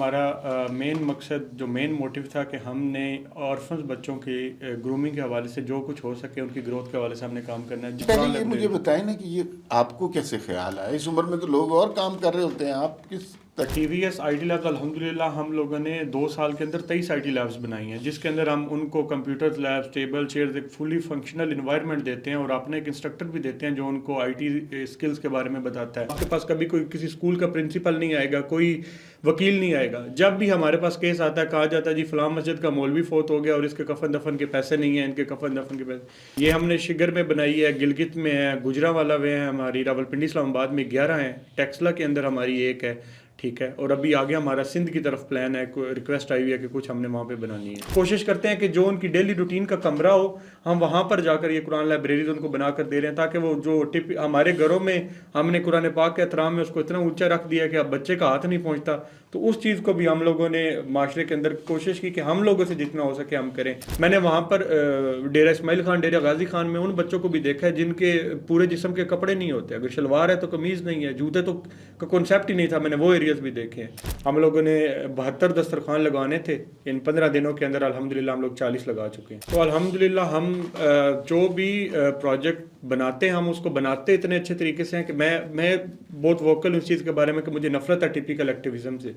ہمارا مین مقصد جو مین موٹیو تھا کہ ہم نے آرفنز بچوں کی گرومنگ کے حوالے سے جو کچھ ہو سکے ان کی گروتھ کے حوالے سے ہم نے کام کرنا ہے. پہلے یہ مجھے بتائیں نا کہ یہ آپ کو کیسے خیال آیا؟ اس عمر میں تو لوگ اور کام کر رہے ہوتے ہیں، آپ کس T V S I T labs الحمدللہ ہم لوگوں نے 2 سال کے اندر 23 آئی ٹی لیبس بنائی ہیں، جس کے اندر ہم ان کو کمپیوٹر لیبس، ٹیبل چیئرز، ایک فلی فنکشنل انوائرمنٹ دیتے ہیں اور اپنے ایک انسٹرکٹر بھی دیتے ہیں جو ان کو آئی ٹی اسکلز کے بارے میں بتاتا ہے. آپ کے پاس کبھی کوئی کسی اسکول کا پرنسپل نہیں آئے گا، کوئی وکیل نہیں آئے گا. جب بھی ہمارے پاس کیس آتا ہے کہا جاتا ہے جی فلاں مسجد کا مولوی فوت ہو گیا اور اس کے کفن دفن کے پیسے نہیں ہیں، ان کے کفن دفن کے پیسے. یہ ہم نے شگر میں بنائی ہے، گلگت میں ہے، گجرانوالہ میں ہے ہماری، راولپنڈی اسلام آباد میں 11 ہیں، ٹیکسلا کے اندر ہماری ایک ہے. ٹھیک ہے، اور ابھی آگے ہمارا سندھ کی طرف پلان ہے، ریکویسٹ آئی ہوئی ہے کہ کچھ ہم نے وہاں پہ بنانی ہے. کوشش کرتے ہیں کہ جو ان کی ڈیلی روٹین کا کمرہ ہو ہم وہاں پر جا کر یہ قرآن لائبریریز ان کو بنا کر دے رہے ہیں، تاکہ وہ جو ہمارے گھروں میں ہم نے قرآن پاک کے احترام میں اس کو اتنا اونچا رکھ دیا کہ اب بچے کا ہاتھ نہیں پہنچتا، تو اس چیز کو بھی ہم لوگوں نے معاشرے کے اندر کوشش کی کہ ہم لوگوں سے جتنا ہو سکے ہم کریں. میں نے وہاں پر ڈیرہ اسماعیل خان، ڈیرہ غازی خان میں ان بچوں کو بھی دیکھا ہے جن کے پورے جسم کے کپڑے نہیں ہوتے، اگر شلوار ہے تو قمیض نہیں ہے، جوتے تو کا کنسیپٹ ہی نہیں تھا. میں نے وہ ایریاز بھی دیکھے ہیں. ہم لوگوں نے 72 دسترخوان لگانے تھے، ان 15 دنوں کے اندر الحمدللہ ہم لوگ 40 لگا چکے ہیں. تو الحمدللہ ہم جو بھی پروجیکٹ بناتے ہیں ہم اس کو بناتے اتنے اچھے طریقے سے ہیں کہ میں بہت ووکل اس چیز کے بارے میں کہ مجھے نفرت ہے ٹپیکل ایکٹیویزم سے.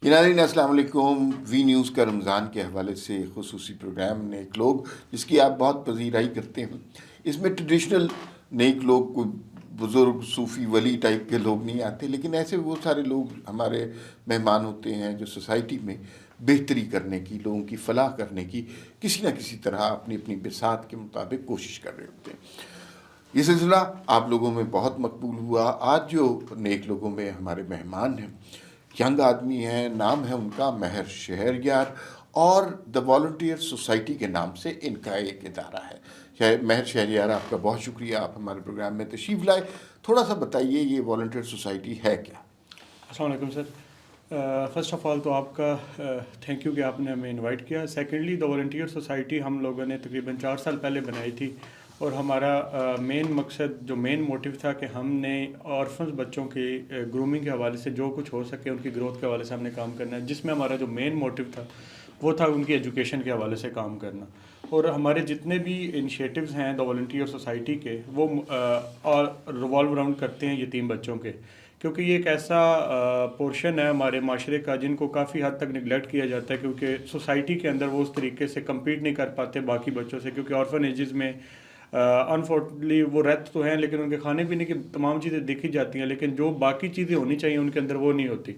ناظرین السلام علیکم. وی نیوز کا رمضان کے حوالے سے خصوصی پروگرام نیک لوگ، جس کی آپ بہت پذیرائی کرتے ہیں. اس میں ٹریڈیشنل نیک لوگ، کوئی بزرگ صوفی ولی ٹائپ کے لوگ نہیں آتے، لیکن ایسے وہ سارے لوگ ہمارے مہمان ہوتے ہیں جو سوسائٹی میں بہتری کرنے کی، لوگوں کی فلاح کرنے کی کسی نہ کسی طرح اپنی اپنی بساط کے مطابق کوشش کر رہے ہوتے ہیں. یہ سلسلہ آپ لوگوں میں بہت مقبول ہوا. آج جو نیک لوگوں میں ہمارے مہمان ہیں، ینگ آدمی ہیں، نام ہے ان کا مہر شہریار، اور دا والنٹیئر سوسائٹی کے نام سے ان کا ایک ادارہ ہے. مہر شہریار، آپ کا بہت شکریہ، آپ ہمارے پروگرام میں تشریف لائے. تھوڑا سا بتائیے یہ والنٹیئر سوسائٹی ہے کیا؟ السلام علیکم سر. فرسٹ آف آل تو آپ کا تھینک یو کہ آپ نے ہمیں انوائٹ کیا. سیکنڈلی دا والنٹیئر سوسائٹی ہم لوگوں نے تقریباً 4 سال پہلے بنائی تھی، اور ہمارا مین مقصد جو مین موٹیو تھا کہ ہم نے آرفنز بچوں کی گرومنگ کے حوالے سے جو کچھ ہو سکے ان کی گروتھ کے حوالے سے ہم نے کام کرنا ہے، جس میں ہمارا جو مین موٹیو تھا وہ تھا ان کی ایجوکیشن کے حوالے سے کام کرنا. اور ہمارے جتنے بھی انیشیٹوز ہیں دا والنٹیئر سوسائٹی کے، وہ ریوالو اراؤنڈ کرتے ہیں یتیم بچوں کے، کیونکہ یہ ایک ایسا پورشن ہے ہمارے معاشرے کا جن کو کافی حد تک نگلیکٹ کیا جاتا ہے، کیونکہ سوسائٹی کے اندر وہ اس طریقے سے کمپیٹ نہیں کر پاتے باقی بچوں سے، کیونکہ آرفن ایجز میں انفارچونیٹلی وہ رہتے تو ہیں لیکن ان کے کھانے پینے کی تمام چیزیں دیکھی جاتی ہیں، لیکن جو باقی چیزیں ہونی چاہیے ان کے اندر وہ نہیں ہوتی.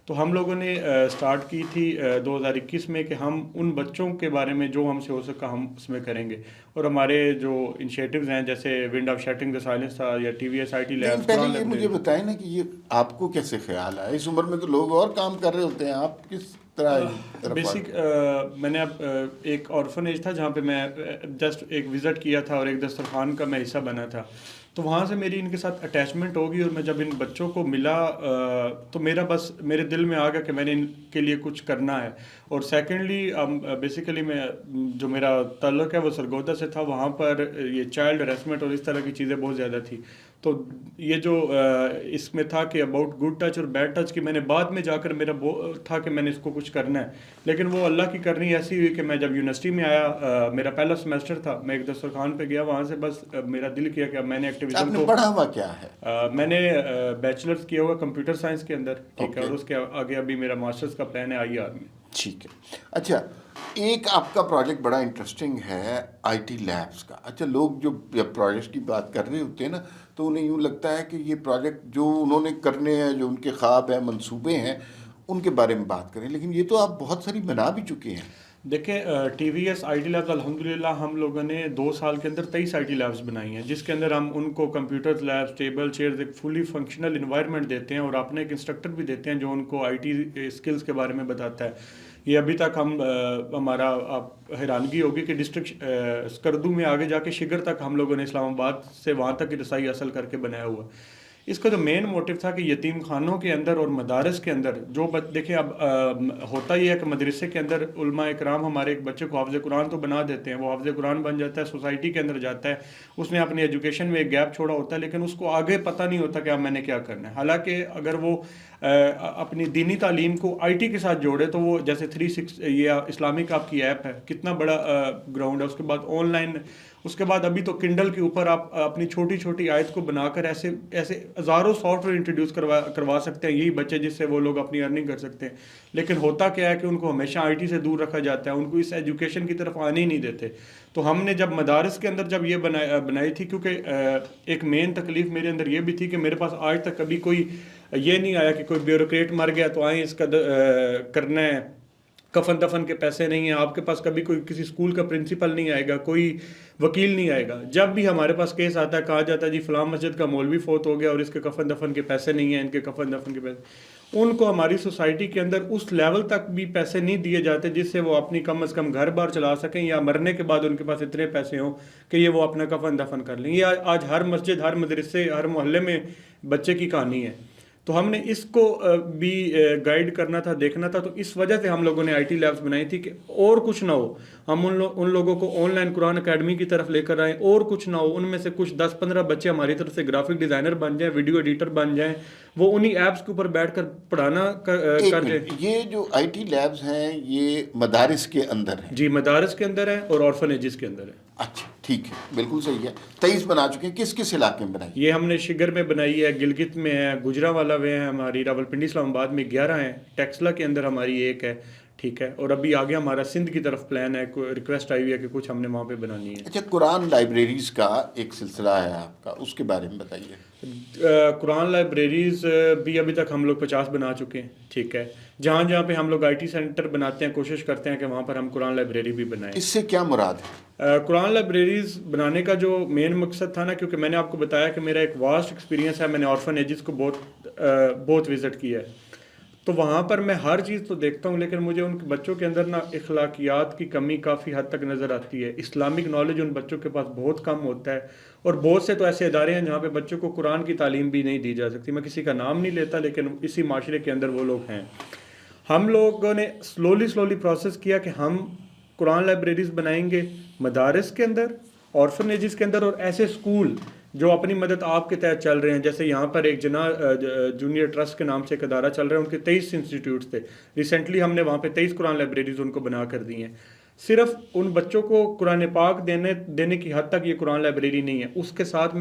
تو ہم لوگوں نے سٹارٹ کی تھی 2021 میں کہ ہم ان بچوں کے بارے میں جو ہم سے ہو سکا ہم اس میں کریں گے. اور ہمارے جو انیشیٹوز ہیں جیسے ونڈ آف شیٹرنگ دا سائلنس تھا، یا T V S I T labs. پہلے یہ مجھے بتائیں نا کہ یہ آپ کو کیسے خیال آیا؟ اس عمر میں تو لوگ اور کام کر رہے ہوتے ہیں، آپ کس طرح؟ بیسک میں نے اب ایک آرفنیج تھا جہاں پہ میں جسٹ ایک وزٹ کیا تھا اور ایک دسترخوان کا میں حصہ بنا تھا، تو وہاں سے میری ان کے ساتھ اٹیچمنٹ ہوگی. اور میں جب ان بچوں کو ملا تو میرے دل میں آ گیا کہ میں نے ان کے لیے کچھ کرنا ہے. اور سیکنڈلی بیسیکلی میں جو میرا تعلق ہے وہ سرگودا سے تھا، وہاں پر یہ چائلڈ ہریسمنٹ اور اس طرح کی چیزیں بہت زیادہ تھی. تو یہ جو اس میں تھا کہ اباؤٹ گڈ ٹچ اور بیڈ ٹچ کی، میں نے بعد میں جا کر میرا تھا کہ میں نے اس کو کچھ کرنا ہے، لیکن وہ اللہ کی کرنی ایسی ہوئی کہ میں جب یونیورسٹی میں آیا، میرا پہلا سیمسٹر تھا، میں ایک دسترخوان پہ گیا، وہاں سے بس میرا دل کیا کہ اب میں نے آپ نے پڑھا ہوا کیا ہے؟ میں نے بیچلرز کیا ہوا کمپیوٹر سائنس کے اندر، ٹھیک ہے، اور اس کے آگے ابھی میرا ماسٹرز کا پلان ہے آئی آر میں. ٹھیک ہے. اچھا، ایک آپ کا پروجیکٹ بڑا انٹرسٹنگ ہے آئی ٹی لیبس کا. اچھا، لوگ جو پروجیکٹ کی بات کر رہے ہوتے ہیں نا، تو انہیں یوں لگتا ہے کہ یہ پروجیکٹ جو انہوں نے کرنے ہیں، جو ان کے خواب ہیں، منصوبے ہیں، ان کے بارے میں بات کریں، لیکن یہ تو آپ بہت ساری بنا بھی چکے ہیں. دیکھیں T V S I T labs الحمدللہ ہم لوگوں نے 2 سال کے اندر 23 آئی ٹی لیبس بنائی ہیں، جس کے اندر ہم ان کو کمپیوٹر لیبس، ٹیبل چیئرز، ایک فلی فنکشنل انوائرمنٹ دیتے ہیں اور اپنے ایک انسٹرکٹر بھی دیتے ہیں جو ان کو آئی ٹی اسکلز کے بارے میں بتاتا ہے. یہ ابھی تک ہمارا آپ حیرانگی ہوگی کہ ڈسٹرکٹ اسکردو میں آگے جا کے شگر تک ہم لوگوں نے اسلام آباد سے وہاں تک کی رسائی حاصل کر کے بنایا ہوا. اس کا جو مین موٹیو تھا کہ یتیم خانوں کے اندر اور مدارس کے اندر جو دیکھیں اب ہوتا یہ ہے کہ مدرسے کے اندر علماء اکرام ہمارے ایک بچے کو حافظ قرآن تو بنا دیتے ہیں، وہ حافظ قرآن بن جاتا ہے، سوسائٹی کے اندر جاتا ہے، اس نے اپنی ایجوکیشن میں ایک گیپ چھوڑا ہوتا ہے، لیکن اس کو آگے پتہ نہیں ہوتا کہ اب میں نے کیا کرنا ہے. حالانکہ اگر وہ اپنی دینی تعلیم کو آئی ٹی کے ساتھ جوڑے تو وہ جیسے 36 یہ اسلامک آپ کی ایپ ہے، کتنا بڑا گراؤنڈ ہے. اس کے بعد آن لائن، اس کے بعد ابھی تو کنڈل کے اوپر آپ اپنی چھوٹی چھوٹی آیت کو بنا کر ایسے ہزاروں سافٹ ویئر انٹروڈیوس کروا سکتے ہیں یہی بچے، جس سے وہ لوگ اپنی ارننگ کر سکتے ہیں. لیکن ہوتا کیا ہے کہ ان کو ہمیشہ آئی ٹی سے دور رکھا جاتا ہے، ان کو اس ایجوکیشن کی طرف آنے ہی نہیں دیتے. تو ہم نے جب مدارس کے اندر جب یہ بنائی تھی، کیونکہ ایک مین تکلیف میرے اندر یہ بھی تھی کہ میرے پاس آج تک کبھی کوئی یہ نہیں آیا کہ کوئی بیوروکریٹ مر گیا تو آئیں اس کا کرنا ہے، کفن دفن کے پیسے نہیں ہیں. آپ کے پاس کبھی کوئی کسی اسکول کا پرنسپل نہیں آئے گا، کوئی وکیل نہیں آئے گا. جب بھی ہمارے پاس کیس آتا ہے کہا جاتا ہے جی فلاں مسجد کا مولوی فوت ہو گیا اور اس کے کفن دفن کے پیسے نہیں ہیں، ان کے کفن دفن کے پیسے. ان کو ہماری سوسائٹی کے اندر اس لیول تک بھی پیسے نہیں دیے جاتے جس سے وہ اپنی کم از کم گھر بار چلا سکیں، یا مرنے کے بعد ان کے پاس اتنے پیسے ہوں کہ یہ وہ اپنا کفن دفن کر لیں. یہ آج ہر مسجد، ہر مدرسے، ہر محلے میں بچے کی کہانی ہے. تو ہم نے اس کو بھی گائیڈ کرنا تھا، دیکھنا تھا. تو اس وجہ سے ہم لوگوں نے آئی ٹی لیبس بنائی تھی کہ اور کچھ نہ ہو، ہم ان لوگوں کو آن لائن قرآن اکیڈمی کی طرف لے کر آئیں. اور کچھ نہ ہو، ان میں سے کچھ 10-15 بچے ہماری طرف سے گرافک ڈیزائنر بن جائیں، ویڈیو ایڈیٹر بن جائیں، وہ انہی ایپس کے اوپر بیٹھ کر پڑھانا کر جائیں. یہ جو آئی ٹی لیبز ہیں یہ مدارس کے اندر ہیں؟ جی مدارس کے اندر ہیں اور آرفنیجز کے اندر ہیں. اچھا ٹھیک ہے، بالکل صحیح ہے. 23 بنا چکے ہیں. کس کس علاقے میں بنائی؟ یہ ہم نے شگر میں بنائی ہے، گلگت میں ہے، گجرانوالہ میں ہے ہماری، راولپنڈی اسلام آباد میں 11 ہیں، ٹیکسلا کے اندر ہماری ایک ہے. ٹھیک ہے، اور ابھی آگے ہمارا سندھ کی طرف پلان ہے، ریکویسٹ آئی ہوئی ہے کہ کچھ ہم نے وہاں پہ بنانی ہے. اچھا، قرآن لائبریریز کا ایک سلسلہ ہے آپ کا، اس کے بارے میں بتائیے. قرآن لائبریریز بھی ابھی تک ہم لوگ 50 بنا چکے ہیں. ٹھیک ہے، جہاں جہاں پہ ہم لوگ آئی ٹی سینٹر بناتے ہیں کوشش کرتے ہیں کہ وہاں پر ہم قرآن لائبریری بھی بنائیں. اس سے کیا مراد ہے؟ قرآن لائبریریز بنانے کا جو مین مقصد تھا نا، کیونکہ میں نے آپ کو بتایا کہ میرا ایک واسٹ ایکسپیرینس ہے، میں نے آرفن ایجز کو بہت وزٹ کیا ہے. تو وہاں پر میں ہر چیز تو دیکھتا ہوں، لیکن مجھے ان بچوں کے اندر نا اخلاقیات کی کمی کافی حد تک نظر آتی ہے. اسلامک نالج ان بچوں کے پاس بہت کم ہوتا ہے، اور بہت سے تو ایسے ادارے ہیں جہاں پہ بچوں کو قرآن کی تعلیم بھی نہیں دی جا سکتی. میں کسی کا نام نہیں لیتا، لیکن اسی معاشرے کے اندر وہ لوگ ہیں. ہم لوگوں نے سلولی پروسیس کیا کہ ہم قرآن لائبریریز بنائیں گے مدارس کے اندر، آرفنیجز کے اندر، اور ایسے اسکول جو اپنی مدد آپ کے تحت چل رہے ہیں. جیسے یہاں پر ایک جونیئر ٹرسٹ کے نام سے ایک ادارہ چل رہا ہے، ان کے 23 انسٹیٹیوٹس تھے. ریسنٹلی ہم نے وہاں پہ 23 قرآن لائبریریز ان کو بنا کر دی ہیں. صرف ان بچوں کو قرآن پاک دینے کی حد تک یہ قرآن لائبریری نہیں ہے. اس کے ساتھ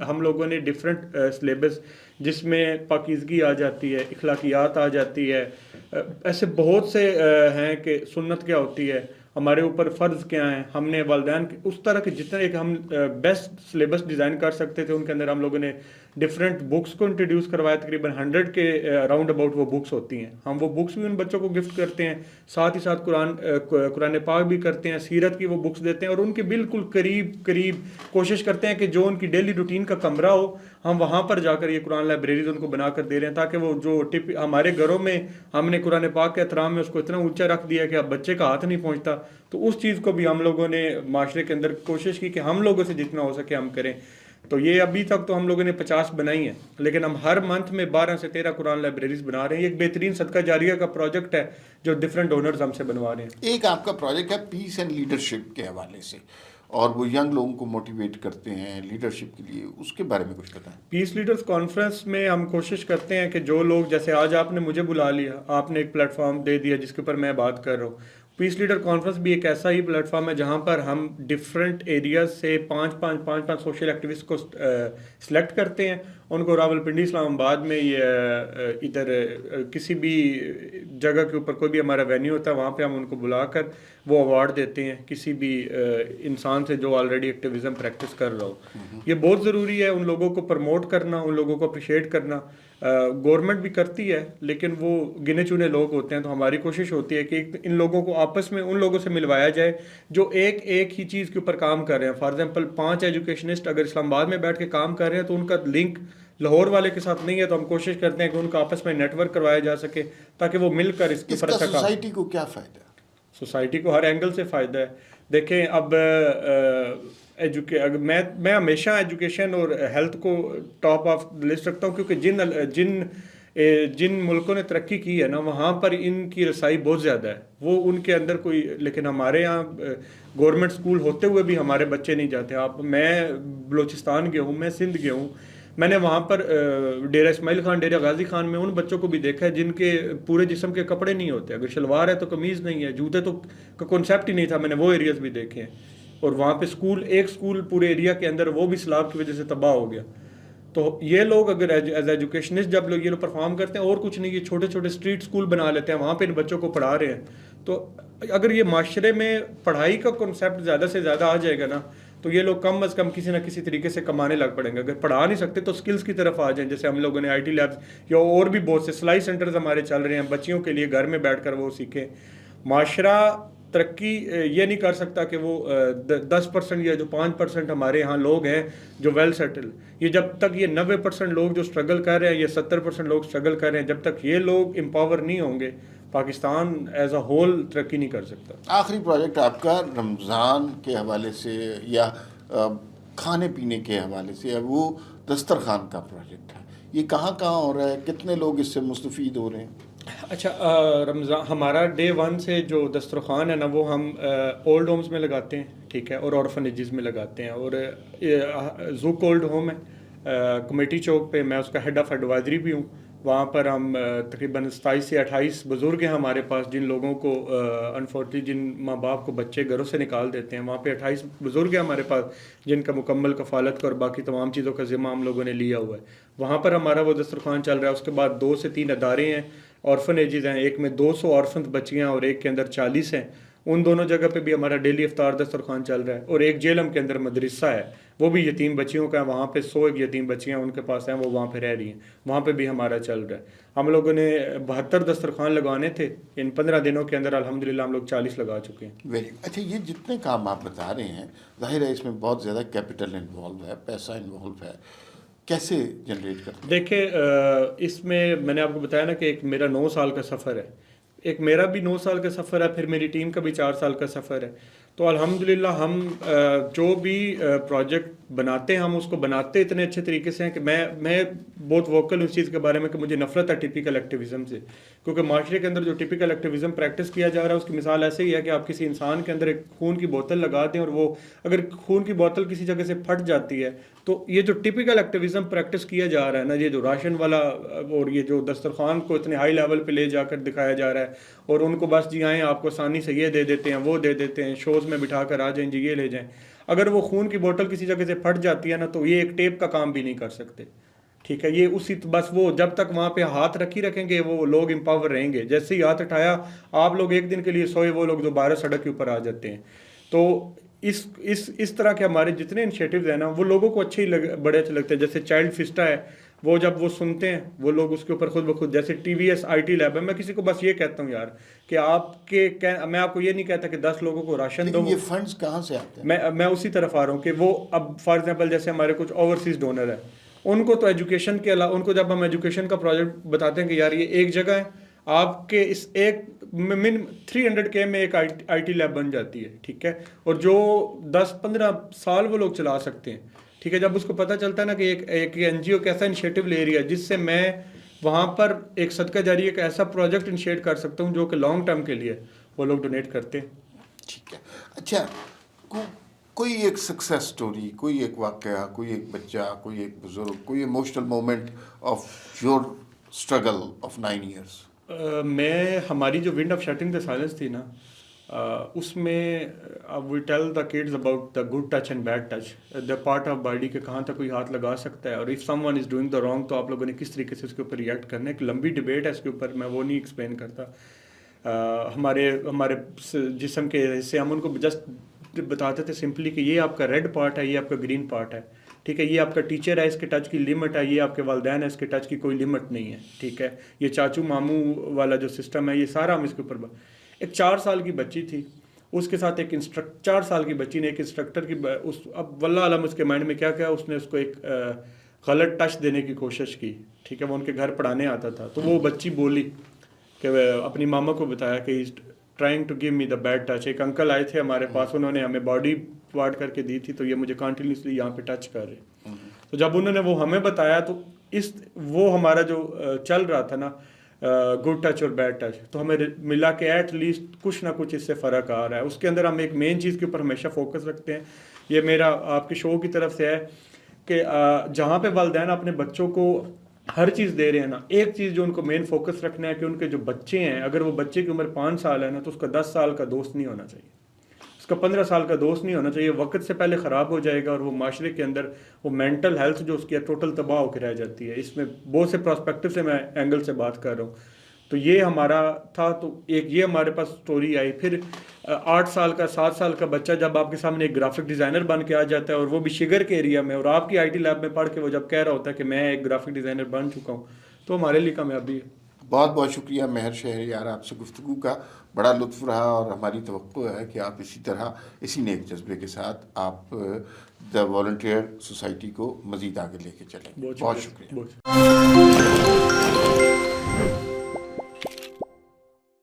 ہم لوگوں نے ڈفرینٹ سلیبس، جس میں پاکیزگی آ جاتی ہے، اخلاقیات آ جاتی ہے، ایسے بہت سے ہیں کہ سنت کیا ہوتی ہے، ہمارے اوپر فرض کیا ہیں، ہم نے والدین اس طرح کے جتنے ایک ہم بیسٹ سلیبس ڈیزائن کر سکتے تھے. ان کے اندر ہم لوگوں نے ڈفرینٹ بکس کو انٹروڈیوس کروایا. تقریباً 100 کے راؤنڈ اباؤٹ وہ بکس ہوتی ہیں. ہم وہ بکس بھی ان بچوں کو گفٹ کرتے ہیں، ساتھ ہی ساتھ قرآن پاک بھی کرتے ہیں، سیرت کی وہ بکس دیتے ہیں، اور ان کے بالکل قریب کوشش کرتے ہیں کہ جو ان کی ڈیلی روٹین کا کمرہ ہو، ہم وہاں پر جا کر یہ قرآن لائبریریز ان کو بنا کر دے رہے ہیں، تاکہ وہ جو ہمارے گھروں میں ہم نے قرآن پاک کے احترام میں اس کو اتنا اونچا رکھ دیا کہ اب بچے کا ہاتھ نہیں پہنچتا. تو اس چیز کو بھی ہم لوگوں نے معاشرے کے اندر کوشش کی کہ ہم لوگوں سے جتنا ہو سکے ہم کریں. تو یہ ابھی تک تو ہم لوگوں نے 50 بنائی ہیں، لیکن ہم ہر منتھ میں 12 سے 13 قرآن لائبریریز بنا رہے ہیں. یہ ایک بہترین صدقہ جاریہ کا پروجیکٹ ہے جو ڈفرینٹ ڈونرز ہم سے بنوا رہے ہیں. ایک آپ کا پروجیکٹ ہے پیس اینڈ لیڈرشپ کے حوالے سے، اور وہ ینگ لوگوں کو موٹیویٹ کرتے ہیں لیڈرشپ کے لیے، اس کے بارے میں کچھ بتائیں. پیس لیڈرز کانفرنس میں ہم کوشش کرتے ہیں کہ جو لوگ، جیسے آج آپ نے مجھے بلا لیا، آپ نے ایک پلیٹ فارم دے دیا جس کے اوپر میں بات کر رہا ہوں. پیس لیڈر کانفرنس بھی ایک ایسا ہی پلیٹ فارم ہے جہاں پر ہم ڈفرینٹ ایریاز سے 5 سوشل ایکٹیوسٹ کو سلیکٹ کرتے ہیں. ان کو راولپنڈی اسلام آباد میں ادھر کسی بھی جگہ کے اوپر کوئی بھی ہمارا وینیو ہوتا ہے، وہاں پہ ہم ان کو بلا کر وہ ایوارڈ دیتے ہیں کسی بھی انسان سے جو آلریڈی ایکٹیویزم پریکٹس کر رہا ہو. یہ بہت ضروری ہے ان لوگوں کو پروموٹ کرنا، ان لوگوں کو اپریشیٹ کرنا. گورنمنٹ بھی کرتی ہے، لیکن وہ گنے چنے لوگ ہوتے ہیں. تو ہماری کوشش ہوتی ہے کہ ان لوگوں کو آپس میں ان لوگوں سے ملوایا جائے جو ایک ہی چیز کے اوپر کام کر رہے ہیں. فار ایگزامپل 5 ایجوکیشنسٹ اگر اسلام آباد میں بیٹھ کے کام کر رہے ہیں تو ان کا لنک لاہور والے کے ساتھ نہیں ہے، تو ہم کوشش کرتے ہیں کہ ان کا آپس میں نیٹ ورک کروایا جا سکے تاکہ وہ مل کر اس کے اوپر اچھا کام. سوسائٹی کو کیا فائدہ ہے؟ سوسائٹی کو ہر اینگل سے فائدہ ہے. دیکھیں اب اگر میں ہمیشہ ایجوکیشن اور ہیلتھ کو ٹاپ آف لسٹ رکھتا ہوں، کیونکہ جن ملکوں نے ترقی کی ہے نا وہاں پر ان کی رسائی بہت زیادہ ہے، وہ ان کے اندر کوئی، لیکن ہمارے یہاں گورنمنٹ اسکول ہوتے ہوئے بھی ہمارے بچے نہیں جاتے. میں بلوچستان گیا ہوں، میں سندھ گیا ہوں، میں نے وہاں پر ڈیرہ اسماعیل خان، ڈیرہ غازی خان میں ان بچوں کو بھی دیکھا ہے جن کے پورے جسم کے کپڑے نہیں ہوتے، اگر شلوار ہے تو قمیض نہیں ہے، جوتے تو کا کانسیپٹ ہی نہیں تھا. میں نے وہ ایریاز بھی دیکھے ہیں، اور وہاں پہ ایک اسکول پورے ایریا کے اندر وہ بھی سیلاب کی وجہ سے تباہ ہو گیا. تو یہ لوگ اگر ایز ایجوکیشنسٹ جب لوگ یہ لوگ پرفارم کرتے ہیں، اور کچھ نہیں، یہ چھوٹے چھوٹے اسٹریٹ اسکول بنا لیتے ہیں، وہاں پہ ان بچوں کو پڑھا رہے ہیں. تو اگر یہ معاشرے میں پڑھائی کا کنسیپٹ زیادہ سے زیادہ آ جائے گا نا، تو یہ لوگ کم از کم کسی نہ کسی طریقے سے کمانے لگ پڑیں گے. اگر پڑھا نہیں سکتے تو سکلز کی طرف آ جائیں، جیسے ہم لوگوں نے آئی ٹی لیبس یا اور بھی بہت سے سلائی سینٹرز ہمارے چل رہے ہیں بچیوں کے لیے، گھر میں بیٹھ کر وہ سیکھیں. معاشرہ ترقی یہ نہیں کر سکتا کہ وہ 10% یا جو 5% ہمارے ہاں لوگ ہیں جو ویل سیٹل، یہ جب تک یہ 90% لوگ جو اسٹرگل کر رہے ہیں، یہ 70% لوگ اسٹرگل کر رہے ہیں، جب تک یہ لوگ امپاور نہیں ہوں گے پاکستان ایز اے ہول ترقی نہیں کر سکتا. آخری پروجیکٹ آپ کا رمضان کے حوالے سے یا کھانے پینے کے حوالے سے، وہ دسترخوان کا پروجیکٹ ہے، یہ کہاں کہاں ہو رہا ہے، کتنے لوگ اس سے مستفید ہو رہے ہیں؟ اچھا، رمضان ہمارا ڈے 1 سے جو دسترخوان ہے نا وہ ہم اولڈ ہومز میں لگاتے ہیں، ٹھیک ہے، اور آرفنیجز میں لگاتے ہیں. اور زوک اولڈ ہوم ہے کمیٹی چوک پہ، میں اس کا ہیڈ آف ایڈوائزری بھی ہوں. وہاں پر ہم تقریباً 27 سے 28 بزرگ ہیں ہمارے پاس، جن لوگوں کو انفارچونیٹلی جن ماں باپ کو بچے گھروں سے نکال دیتے ہیں، وہاں پہ 28 بزرگ ہیں ہمارے پاس جن کا مکمل کفالت کا اور باقی تمام چیزوں کا ذمہ ہم لوگوں نے لیا ہوا ہے. وہاں پر ہمارا وہ دسترخوان چل رہا ہے. اس کے بعد 2 سے 3 ادارے ہیں، آرفن ایجز ہیں، ایک میں 200 آرفنز بچیاں اور ایک کے اندر 40 ہیں. ان دونوں جگہ پہ بھی ہمارا ڈیلی افطار دسترخوان چل رہا ہے. اور ایک جیلم کے اندر مدرسہ ہے، وہ بھی یتیم بچیوں کا ہے، وہاں پہ 100 یتیم بچیاں ان کے پاس ہیں، وہ وہاں پہ رہ رہی ہیں، وہاں پہ بھی ہمارا چل رہا ہے. ہم لوگوں نے 72 دسترخوان لگانے تھے، ان 15 دنوں کے اندر الحمدللہ ہم لوگ 40 لگا چکے ہیں. ویری اچھا، یہ جتنے کام آپ بتا رہے ہیں، ظاہر ہے اس میں بہت زیادہ کیپٹل انوالو ہے، پیسہ انوالو ہے، کیسے جنریٹ کرتے ہیں؟ دیکھیں، اس میں نے آپ کو بتایا نا کہ ایک میرا 9 سال کا سفر ہے، ایک میرا بھی 9 سال کا سفر ہے، پھر میری ٹیم کا بھی 4 سال کا سفر ہے. تو الحمدللہ ہم جو بھی پروجیکٹ بناتے ہیں، ہم اس کو بناتے اتنے اچھے طریقے سے ہیں کہ میں بہت ووکل اس چیز کے بارے میں کہ مجھے نفرت ہے ٹپیکل ایکٹیویزم سے. کیونکہ معاشرے کے اندر جو ٹپیکل ایکٹیویزم پریکٹس کیا جا رہا ہے، اس کی مثال ایسے ہی ہے کہ آپ کسی انسان کے اندر ایک خون کی بوتل لگا دیں، اور وہ اگر خون کی بوتل کسی جگہ سے پھٹ جاتی ہے، تو یہ جو ٹپیکل ایکٹیویزم پریکٹس کیا جا رہا ہے نا، یہ جو راشن والا اور یہ جو دسترخوان کو اتنے ہائی لیول پہ لے جا کر دکھایا جا رہا ہے، اور ان کو بس جی آئیں آپ کو آسانی سے یہ دے دیتے ہیں، وہ دے دیتے ہیں، شوز میں بٹھا کر آ جائیں جی یہ لے جائیں. اگر وہ خون کی بوتل کسی جگہ سے پھٹ جاتی ہے نا، تو یہ ایک ٹیپ کا کام بھی نہیں کر سکتے، ٹھیک ہے. یہ بس وہ جب تک وہاں پہ ہاتھ رکھیں گے وہ لوگ امپاور رہیں گے. جیسے ہی ہاتھ اٹھایا آپ لوگ ایک دن کے لیے سوئے، وہ لوگ دوبارہ سڑک کے اوپر آ جاتے ہیں. تو اس طرح کے ہمارے جتنے انیشیٹوز ہیں نا، وہ لوگوں کو بڑے اچھے لگتے ہیں. جیسے چائلڈ فسٹا ہے، وہ جب وہ سنتے ہیں وہ لوگ اس کے اوپر خود بخود، جیسے T V S I T lab ہے، میں کسی کو بس یہ کہتا ہوں یار کہ میں آپ کو یہ نہیں کہتا کہ 10 لوگوں کو راشن دو. لیکن یہ فنڈز کہاں سے آتے ہیں؟ میں اسی طرف آ رہا ہوں کہ وہ اب فار ایگزامپل جیسے ہمارے کچھ اوورسیز ڈونر ہیں، ان کو تو ایجوکیشن کے علاوہ، ان کو جب ہم ایجوکیشن کا پروجیکٹ بتاتے ہیں کہ یار یہ ایک جگہ ہے، آپ کے اس ایک 300K میں ایک آئی ٹی لیب بن جاتی ہے، ٹھیک ہے، اور جو 10-15 سال وہ لوگ چلا سکتے ہیں، ٹھیک ہے. جب اس کو پتہ چلتا ہے نا کہ ایک این جی او کیسا انیشیٹو لے رہی ہے جس سے میں وہاں پر ایک صدقہ جاریہ کا ایسا پروجیکٹ انیشیٹ کر سکتا ہوں جو کہ لانگ ٹرم کے لیے، وہ لوگ ڈونیٹ کرتے ہیں. ٹھیک ہے. اچھا، کوئی ایک سکسیس سٹوری، کوئی ایک واقعہ، کوئی ایک بچہ، کوئی ایک بزرگ، کوئی emotional moment of your struggle of 9 years? ہماری جو wind of shutting the silence تھی نا، اس میں we tell the kids about the good touch and bad touch, the part of body کے کہاں تک کوئی ہاتھ لگا سکتا ہے، اور if someone is doing the wrong تو آپ لوگوں نے کس طریقے سے اس کے اوپر ریئیکٹ کرنا ہے. ایک لمبی ڈبیٹ ہے اس کے اوپر، میں وہ نہیں ایکسپلین کرتا. ہمارے جسم کے حصے ہم ان کو جسٹ بتاتے تھے سمپلی کہ یہ آپ کا ریڈ پارٹ ہے، یہ آپ کا گرین پارٹ ہے، ٹھیک ہے، یہ آپ کا ٹیچر ہے، اس کے ٹچ کی لمٹ ہے، یہ آپ کے والدین ہے، اس کے ٹچ کی کوئی لمٹ نہیں ہے، ٹھیک ہے. یہ چاچو ماموں والا جو سسٹم ہے، یہ سارا ہم اس کے اوپر. ایک 4 سال کی بچی تھی، اس کے ساتھ ایک 4 سال کی بچی نے ایک انسٹرکٹر کی اب واللہ علم اس کے مائنڈ میں کیا کیا، اس نے اس کو ایک غلط ٹچ دینے کی کوشش کی، ٹھیک ہے. وہ ان کے گھر پڑھانے آتا تھا، تو وہ بچی بولی کہ اپنی ماما کو بتایا کہ trying to give me the bad touch. ایک انکل آئے تھے ہمارے پاس، انہوں نے ہمیں باڈی فارورڈ کر کے دی تھی, تو یہ مجھے کنٹینیوسلی یہاں پہ ٹچ کر رہے. تو جب انہوں نے وہ ہمیں بتایا تو وہ ہمارا جو چل رہا تھا نا گڈ ٹچ اور بیڈ ٹچ, تو ہمیں ملا کہ ایٹ لیسٹ کچھ نہ کچھ اس سے فرق آ رہا ہے. اس کے اندر ہم ایک مین چیز کے اوپر ہمیشہ فوکس رکھتے ہیں, یہ میرا آپ کے شو کی طرف سے ہے کہ جہاں پہ والدین اپنے بچوں کو ہر چیز دے رہے ہیں نا, ایک چیز جو ان کو مین فوکس رکھنا ہے کہ ان کے جو بچے ہیں, اگر وہ بچے کی عمر 5 سال ہے نا, تو اس کا 10 سال کا دوست نہیں ہونا چاہیے, اس کا 15 سال کا دوست نہیں ہونا چاہیے. وقت سے پہلے خراب ہو جائے گا اور وہ معاشرے کے اندر وہ مینٹل ہیلتھ جو اس کی ہے ٹوٹل تباہ ہو کے رہ جاتی ہے. اس میں بہت سے پراسپیکٹو سے میں اینگل سے بات کر رہا ہوں. تو یہ ہمارا تھا, تو ایک یہ ہمارے پاس سٹوری آئی. پھر 8 سال کا 7 سال کا بچہ جب آپ کے سامنے ایک گرافک ڈیزائنر بن کے آ جاتا ہے, اور وہ بھی شگر کے ایریا میں, اور آپ کی آئی ٹی لیب میں پڑھ کے وہ جب کہہ رہا ہوتا ہے کہ میں ایک گرافک ڈیزائنر بن چکا ہوں, تو ہمارے لیے کامیابی ہے. بہت بہت شکریہ مہر شہریار, آپ سے گفتگو کا بڑا لطف رہا, اور ہماری توقع ہے کہ آپ اسی طرح اسی نیک جذبے کے ساتھ آپ دا والنٹیئر سوسائٹی کو مزید آگے لے کے چلیں. بہت شکریہ.